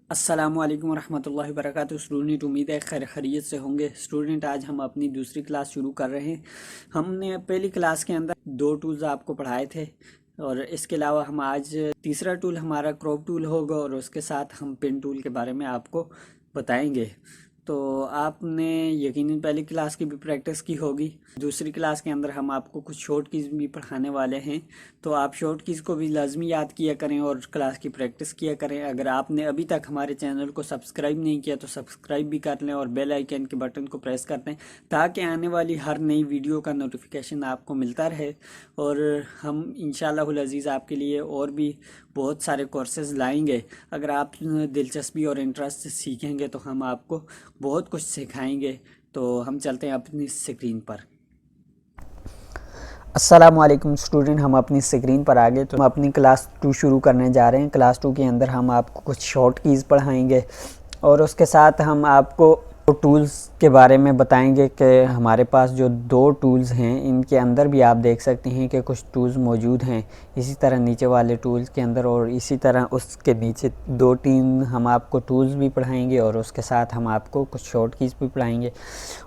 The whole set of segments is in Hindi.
अस्सलामुअलैकुम वरहमतुल्लाहि वबरकातुहू। स्टूडेंट, उम्मीद है खैर खैरियत से होंगे। स्टूडेंट, आज हम अपनी दूसरी क्लास शुरू कर रहे हैं। हमने पहली क्लास के अंदर दो टूल्स आपको पढ़ाए थे और इसके अलावा हम आज तीसरा टूल हमारा क्रॉप टूल होगा और उसके साथ हम पेन टूल के बारे में आपको बताएंगे। तो आपने यकीनन पहली क्लास की भी प्रैक्टिस की होगी। दूसरी क्लास के अंदर हम आपको कुछ शॉर्ट कीज़ भी पढ़ाने वाले हैं, तो आप शॉर्ट कीज़ को भी लाजमी याद किया करें और क्लास की प्रैक्टिस किया करें। अगर आपने अभी तक हमारे चैनल को सब्सक्राइब नहीं किया तो सब्सक्राइब भी कर लें और बेल आइकन के बटन को प्रेस कर दें ताकि आने वाली हर नई वीडियो का नोटिफिकेशन आपको मिलता रहे। और हम इंशाअल्लाहुल अज़ीज़ आपके लिए और भी बहुत सारे कोर्सेज़ लाएंगे। अगर आप दिलचस्पी और इंटरेस्ट से सीखेंगे तो हम आपको बहुत कुछ सिखाएंगे। तो हम चलते हैं अपनी स्क्रीन पर। अस्सलामुअलैकुम स्टूडेंट, हम अपनी स्क्रीन पर आ गए। तो हम अपनी क्लास 2 शुरू करने जा रहे हैं। क्लास 2 के अंदर हम आपको कुछ शॉर्ट कीज़ पढ़ाएंगे और उसके साथ हम आपको टूल्स के बारे में बताएंगे कि हमारे पास जो दो टूल्स हैं इनके अंदर भी आप देख सकते हैं कि कुछ टूल्स मौजूद हैं इसी तरह नीचे वाले टूल्स के अंदर, और इसी तरह उसके नीचे 2-3 हम आपको टूल्स भी पढ़ाएंगे और उसके साथ हम आपको कुछ शॉर्ट कीज़ भी पढ़ाएंगे।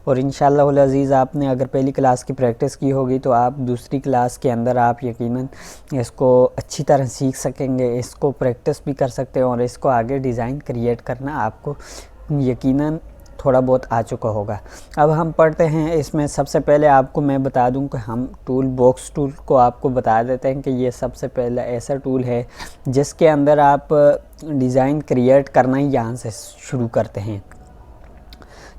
और इंशाअल्लाह अज़ीज़ आपने अगर पहली क्लास की प्रैक्टिस की होगी तो आप दूसरी क्लास के अंदर आप यकीनन इसको अच्छी तरह सीख सकेंगे, इसको प्रैक्टिस भी कर सकते हैं और इसको आगे डिज़ाइन क्रिएट करना आपको यकीनन थोड़ा बहुत आ चुका होगा। अब हम पढ़ते हैं। इसमें सबसे पहले आपको मैं बता दूं कि हम टूल बॉक्स टूल को आपको बता देते हैं कि ये सबसे पहला ऐसा टूल है जिसके अंदर आप डिज़ाइन क्रिएट करना ही यहाँ से शुरू करते हैं।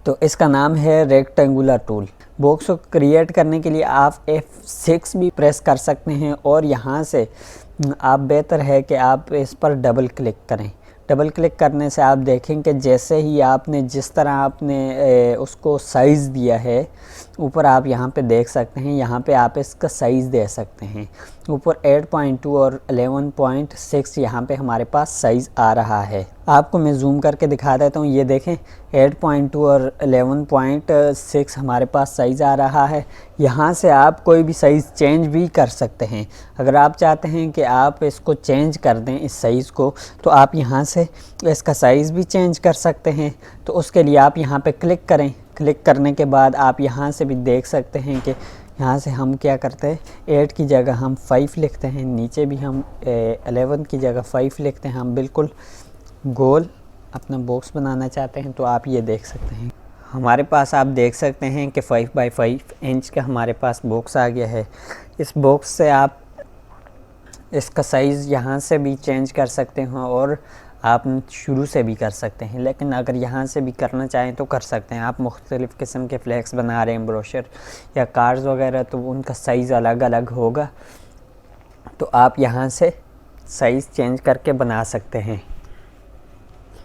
तो इसका नाम है रेक्टेंगुलर टूल। बॉक्स को क्रिएट करने के लिए आप F6 भी प्रेस कर सकते हैं और यहाँ से आप बेहतर है कि आप इस पर डबल क्लिक करें। डबल क्लिक करने से आप देखें कि जैसे ही आपने जिस तरह आपने उसको साइज़ दिया है, ऊपर आप यहाँ पे देख सकते हैं, यहाँ पे आप इसका साइज़ दे सकते हैं। ऊपर 8.2 और 11.6 यहाँ पे हमारे पास साइज़ आ रहा है। आपको मैं जूम करके दिखा देता हूँ। ये देखें 8.2 और 11.6 हमारे पास साइज़ आ रहा है। यहाँ से आप कोई भी साइज़ चेंज भी कर सकते हैं। अगर आप चाहते हैं कि आप इसको चेंज कर दें इस साइज़ को, तो आप यहाँ से इसका साइज़ भी चेंज कर सकते हैं। तो उसके लिए आप यहाँ पे क्लिक करें। क्लिक करने के बाद आप यहाँ से भी देख सकते हैं कि यहाँ से हम क्या करते हैं, 8 की जगह हम 5 लिखते हैं, नीचे भी हम 11 की जगह 5 लिखते हैं। हम बिल्कुल गोल अपना बॉक्स बनाना चाहते हैं तो आप ये देख सकते हैं। हमारे पास आप देख सकते हैं कि 5x5 इंच का हमारे पास बॉक्स आ गया है। इस बॉक्स से आप इसका साइज़ यहाँ से भी चेंज कर सकते हैं और आप शुरू से भी कर सकते हैं, लेकिन अगर यहाँ से भी करना चाहें तो कर सकते हैं। आप मुख्तलिफ़ किस्म के फ्लैक्स बना रहे हैं, ब्रोशर या कार्ड्स वगैरह, तो उनका साइज़ अलग अलग होगा, तो आप यहाँ से साइज़ चेंज करके बना सकते हैं।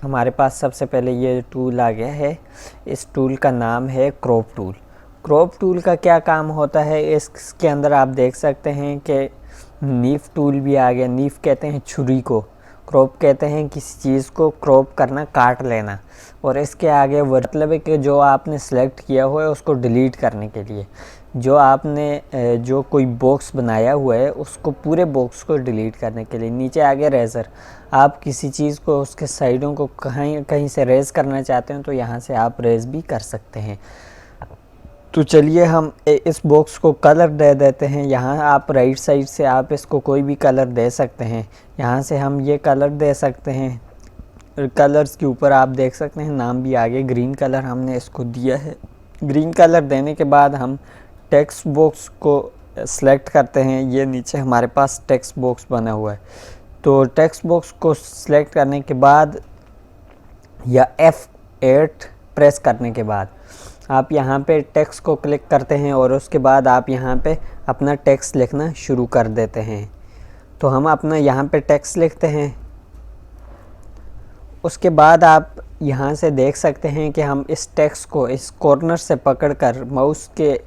हमारे पास सबसे पहले ये टूल आ गया है। इस टूल का नाम है क्रॉप टूल। क्रॉप टूल का क्या काम होता है, इसके अंदर आप देख सकते हैं कि नीफ टूल भी आ गया। नीफ कहते हैं छुरी को, क्रॉप कहते हैं किसी चीज़ को क्रॉप करना, काट लेना। और इसके आगे मतलब है कि जो आपने सेलेक्ट किया हुआ है उसको डिलीट करने के लिए, जो आपने जो कोई बॉक्स बनाया हुआ है उसको पूरे बॉक्स को डिलीट करने के लिए। नीचे आगे रेज़र, आप किसी चीज़ को उसके साइडों को कहीं से रेज़ करना चाहते हैं तो यहाँ से आप रेज़ भी कर सकते हैं। तो चलिए हम इस बॉक्स को कलर दे देते हैं। यहाँ आप राइट साइड से आप इसको कोई भी कलर दे सकते हैं। यहाँ से हम ये कलर दे सकते हैं। कलर्स के ऊपर आप देख सकते हैं नाम भी आगे ग्रीन कलर हमने इसको दिया है। ग्रीन कलर देने के बाद हम टेक्स्ट बॉक्स को सेलेक्ट करते हैं। ये नीचे हमारे पास टेक्स्ट बॉक्स बना हुआ है, तो टेक्स्ट बॉक्स को सेलेक्ट करने के बाद या F8 प्रेस करने के बाद आप यहाँ पे टेक्स्ट को क्लिक करते हैं और उसके बाद आप यहाँ पे अपना टेक्स्ट लिखना शुरू कर देते हैं। तो हम अपना यहाँ पे टेक्स्ट लिखते हैं। उसके बाद आप यहाँ से देख सकते हैं कि हम इस टेक्स्ट को इस कॉर्नर से पकड़कर माउस के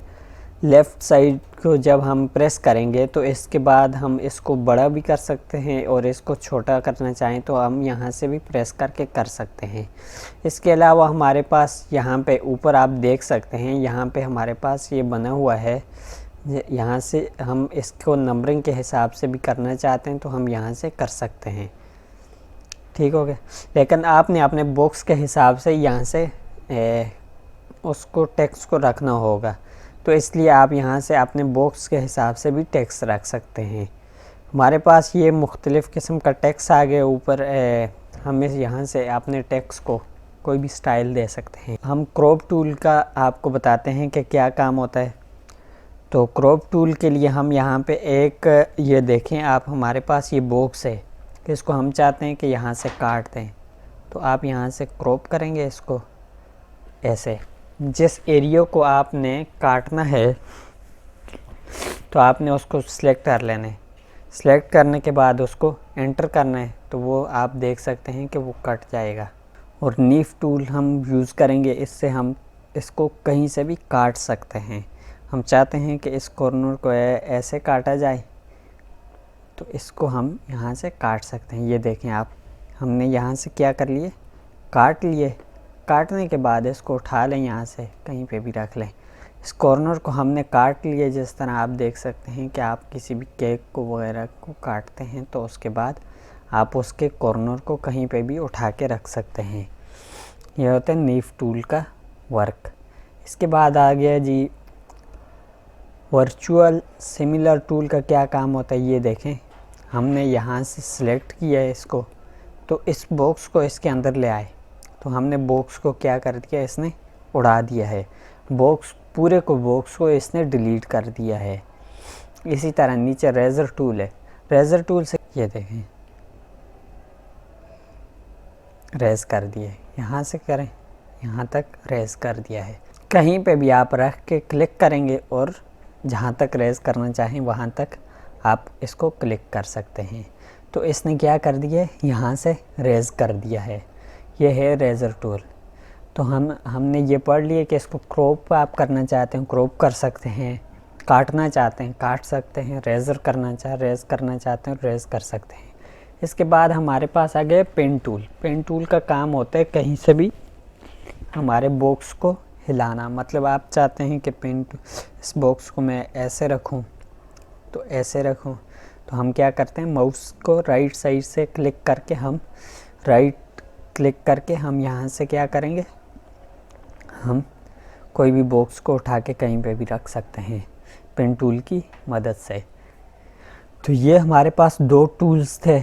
लेफ़्ट साइड को जब हम प्रेस करेंगे तो इसके बाद हम इसको बड़ा भी कर सकते हैं और इसको छोटा करना चाहें तो हम यहाँ से भी प्रेस करके कर सकते हैं। इसके अलावा हमारे पास यहाँ पे ऊपर आप देख सकते हैं, यहाँ पे हमारे पास ये बना हुआ है। यहाँ से हम इसको नंबरिंग के हिसाब से भी करना चाहते हैं तो हम यहाँ से कर सकते हैं। ठीक हो गया। लेकिन आपने अपने बॉक्स के हिसाब से यहाँ से उसको टेक्स्ट को रखना होगा, तो इसलिए आप यहाँ से अपने बॉक्स के हिसाब से भी टेक्स्ट रख सकते हैं। हमारे पास ये मुख्तलिफ़ किस्म का टेक्स्ट आ गया ऊपर। हम यहाँ से अपने टेक्स्ट को कोई भी स्टाइल दे सकते हैं। हम क्रॉप टूल का आपको बताते हैं कि क्या काम होता है। तो क्रॉप टूल के लिए हम यहाँ पे एक ये देखें आप, हमारे पास ये बॉक्स है कि इसको हम चाहते हैं कि यहाँ से काट दें, तो आप यहाँ से क्रॉप करेंगे इसको ऐसे। जिस एरिया को आपने काटना है तो आपने उसको सिलेक्ट कर लेना है। सिलेक्ट करने के बाद उसको एंटर करना है, तो वो आप देख सकते हैं कि वो कट जाएगा। और नीफ टूल हम यूज़ करेंगे, इससे हम इसको कहीं से भी काट सकते हैं। हम चाहते हैं कि इस कॉर्नर को ऐसे काटा जाए, तो इसको हम यहाँ से काट सकते हैं। ये देखें आप, हमने यहाँ से क्या कर लिए, काट लिए। काटने के बाद इसको उठा लें, यहाँ से कहीं पे भी रख लें। इस कॉर्नर को हमने काट लिए। जिस तरह आप देख सकते हैं कि आप किसी भी केक को वगैरह को काटते हैं तो उसके बाद आप उसके कॉर्नर को कहीं पे भी उठा के रख सकते हैं। यह होता है नीफ टूल का वर्क। इसके बाद आ गया जी वर्चुअल सिमिलर टूल का क्या काम होता है। ये देखें, हमने यहाँ से सिलेक्ट किया है इसको, तो इस बॉक्स को इसके अंदर ले आए, तो हमने बॉक्स को क्या कर दिया, इसने उड़ा दिया है। बॉक्स को इसने डिलीट कर दिया है। इसी तरह नीचे रेज़र टूल है, रेज़र टूल से ये देखें रेज़ कर दिए, यहाँ से करें यहाँ तक रेज़ कर दिया है। कहीं पे भी आप रख के क्लिक करेंगे और जहाँ तक रेज़ करना चाहें वहाँ तक आप इसको क्लिक कर सकते हैं। तो इसने क्या कर दिया, यहाँ से रेज़ कर दिया है। ये है रेज़र टूल। तो हमने ये पढ़ लिया कि इसको क्रॉप आप करना चाहते हैं, क्रॉप कर सकते हैं। काटना चाहते हैं, काट सकते हैं। रेज़र करना रेज़ करना चाहते हैं, रेज़ कर सकते हैं। इसके बाद हमारे पास आ गया पेन टूल। पेन टूल का काम होता है कहीं से भी हमारे बॉक्स को हिलाना। मतलब आप चाहते हैं कि इस बॉक्स को मैं ऐसे रखूं, तो ऐसे रखूं, तो हम क्या करते हैं, माउस को राइट साइड से क्लिक करके हम यहाँ से क्या करेंगे, हम कोई भी बॉक्स को उठा के कहीं पे भी रख सकते हैं पेन टूल की मदद से। तो ये हमारे पास 2 टूल्स थे,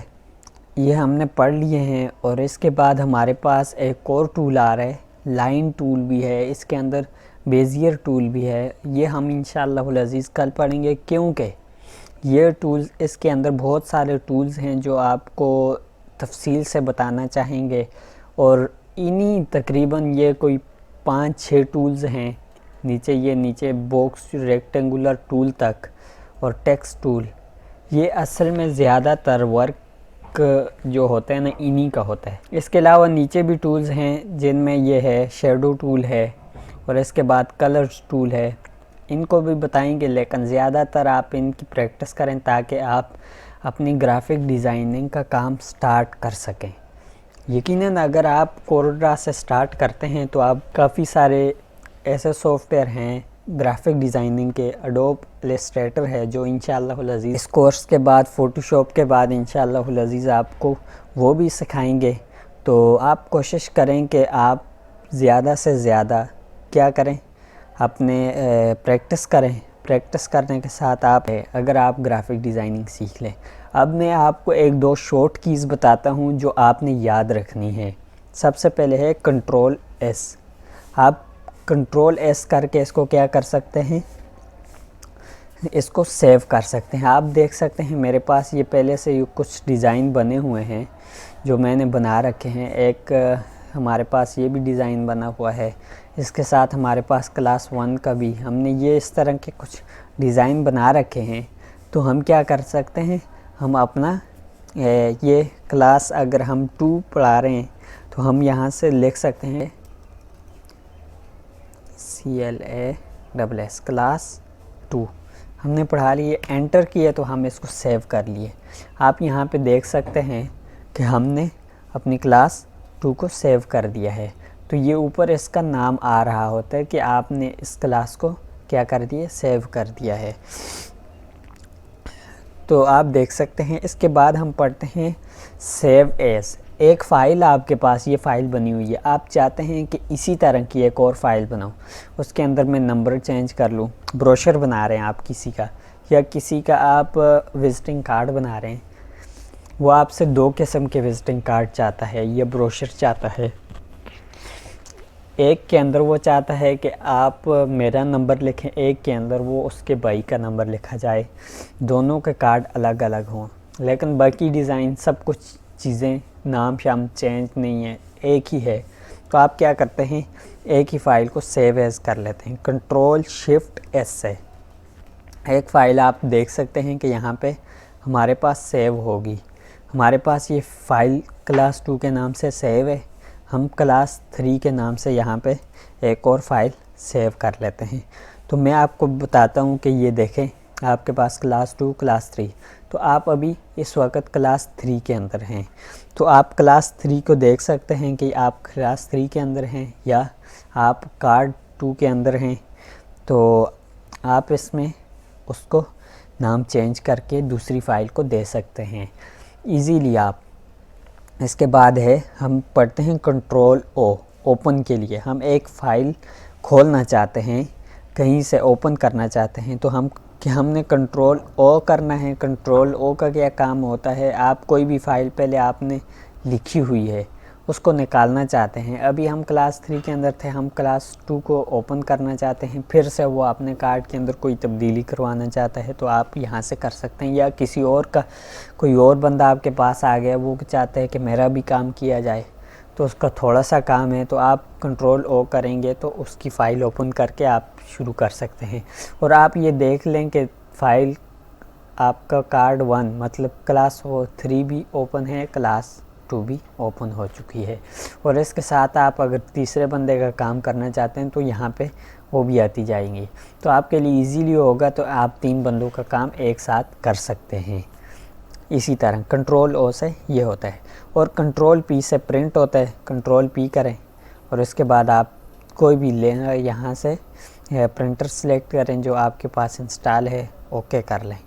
ये हमने पढ़ लिए हैं। और इसके बाद हमारे पास एक और टूल आ रहा है, लाइन टूल भी है, इसके अंदर बेजियर टूल भी है। ये हम इंशाअल्लाह अज़ीज़ कल पढ़ेंगे, क्योंकि ये टूल्स, इसके अंदर बहुत सारे टूल्स हैं जो आपको तफसील से बताना चाहेंगे। और इन्हीं तकरीबन ये कोई 5-6 टूल्स हैं। नीचे बॉक्स रेक्टेंगुलर टूल तक और टेक्स्ट टूल, ये असल में ज़्यादातर वर्क जो होता है ना, इन्हीं का होता है। इसके अलावा नीचे भी टूल्स हैं जिनमें ये है शेडो टूल है, और इसके बाद कलर्स टूल है। इनको भी बताएंगे, लेकिन ज़्यादातर आप इनकी प्रैक्टिस करें ताकि आप अपनी ग्राफिक डिज़ाइनिंग का काम स्टार्ट कर सकें। यकीनन अगर आप कोरोड्रा से स्टार्ट करते हैं तो आप काफ़ी सारे ऐसे सॉफ्टवेयर हैं ग्राफिक डिज़ाइनिंग के, एडोब इलस्ट्रेटर है जो इंशाअल्लाह अज़ीज़ इस कोर्स के बाद, फ़ोटोशॉप के बाद इंशाअल्लाह अज़ीज़ आपको वो भी सिखाएंगे। तो आप कोशिश करें कि आप ज़्यादा से ज़्यादा क्या करें, अपने प्रैक्टिस करें। प्रैक्टिस करने के साथ अगर आप ग्राफिक डिज़ाइनिंग सीख लें। अब मैं आपको 1-2 शॉर्ट कीज़ बताता हूँ जो आपने याद रखनी है। सबसे पहले है कंट्रोल एस। आप कंट्रोल एस करके इसको क्या कर सकते हैं, इसको सेव कर सकते हैं। आप देख सकते हैं मेरे पास ये पहले से कुछ डिज़ाइन बने हुए हैं जो मैंने बना रखे हैं। एक हमारे पास ये भी डिज़ाइन बना हुआ है, इसके साथ हमारे पास क्लास 1 का भी, हमने ये इस तरह के कुछ डिज़ाइन बना रखे हैं। तो हम क्या कर सकते हैं, हम अपना ये क्लास अगर हम 2 पढ़ा रहे हैं तो हम यहाँ से लिख सकते हैं CLASS क्लास 2 हमने पढ़ा लिए। एंटर किए तो हम इसको सेव कर लिए। आप यहाँ पे देख सकते हैं कि हमने अपनी क्लास 2 को सेव कर दिया है। तो ये ऊपर इसका नाम आ रहा होता है कि आपने इस क्लास को क्या कर दिया, सेव कर दिया है। तो आप देख सकते हैं। इसके बाद हम पढ़ते हैं सेव एज। एक फ़ाइल आपके पास ये फ़ाइल बनी हुई है, आप चाहते हैं कि इसी तरह की एक और फ़ाइल बनाऊँ, उसके अंदर मैं नंबर चेंज कर लूँ। ब्रोशर बना रहे हैं आप किसी का, या किसी का आप विज़िटिंग कार्ड बना रहे हैं, वो आपसे 2 किस्म के विज़िटिंग कार्ड चाहता है या ब्रोशर चाहता है। एक के अंदर वो चाहता है कि आप मेरा नंबर लिखें, एक के अंदर वो उसके भाई का नंबर लिखा जाए, दोनों के कार्ड अलग अलग हों, लेकिन बाकी डिज़ाइन सब कुछ चीज़ें नाम शाम चेंज नहीं है, एक ही है। तो आप क्या करते हैं, एक ही फ़ाइल को सेव एज़ कर लेते हैं, Ctrl+Shift+S से। एक फ़ाइल आप देख सकते हैं कि यहाँ पे हमारे पास सेव होगी। हमारे पास ये फ़ाइल क्लास 2 के नाम से सेव है, हम क्लास 3 के नाम से यहाँ पे एक और फ़ाइल सेव कर लेते हैं। तो मैं आपको बताता हूँ कि ये देखें, आपके पास क्लास 2 क्लास 3, तो आप अभी इस वक्त क्लास 3 के अंदर हैं। तो आप क्लास 3 को देख सकते हैं कि आप क्लास 3 के अंदर हैं या आप कार्ड 2 के अंदर हैं। तो आप इसमें उसको नाम चेंज करके दूसरी फ़ाइल को दे सकते हैं ईज़िली आप। इसके बाद है, हम पढ़ते हैं Ctrl+O ओपन के लिए। हम एक फ़ाइल खोलना चाहते हैं, कहीं से ओपन करना चाहते हैं, तो हमने Ctrl+O करना है। Ctrl+O का क्या काम होता है, आप कोई भी फ़ाइल पहले आपने लिखी हुई है उसको निकालना चाहते हैं। अभी हम क्लास 3 के अंदर थे, हम क्लास 2 को ओपन करना चाहते हैं, फिर से वो अपने कार्ड के अंदर कोई तब्दीली करवाना चाहता है, तो आप यहाँ से कर सकते हैं। या किसी और का कोई और बंदा आपके पास आ गया, वो चाहता है कि मेरा भी काम किया जाए, तो उसका थोड़ा सा काम है, तो आप Ctrl+O करेंगे तो उसकी फ़ाइल ओपन करके आप शुरू कर सकते हैं। और आप ये देख लें कि फ़ाइल आपका कार्ड 1 मतलब क्लास 3 भी ओपन है, क्लास 2 भी ओपन हो चुकी है। और इसके साथ आप अगर तीसरे बंदे का काम करना चाहते हैं तो यहाँ पे वो भी आती जाएंगी, तो आपके लिए इजीली होगा। तो आप 3 बंदों का काम एक साथ कर सकते हैं। इसी तरह Ctrl+O से ये होता है। और Ctrl+P से प्रिंट होता है, Ctrl+P करें और उसके बाद आप कोई भी लें, यहाँ से प्रिंटर सेलेक्ट करें जो आपके पास इंस्टॉल है, ओके कर लें।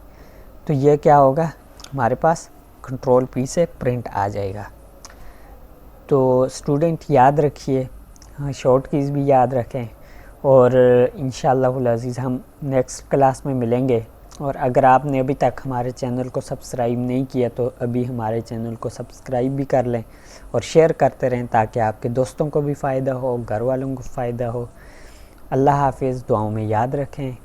तो ये क्या होगा, हमारे पास Ctrl+P से प्रिंट आ जाएगा। तो स्टूडेंट याद रखिए, हाँ, शॉर्ट कीज़ भी याद रखें, और इंशाअल्लाहुल अज़ीज़ हम नेक्स्ट क्लास में मिलेंगे। और अगर आपने अभी तक हमारे चैनल को सब्सक्राइब नहीं किया तो अभी हमारे चैनल को सब्सक्राइब भी कर लें और शेयर करते रहें, ताकि आपके दोस्तों को भी फ़ायदा हो, घर वालों को फ़ायदा हो। अल्लाह हाफ़िज़, दुआओं में याद रखें।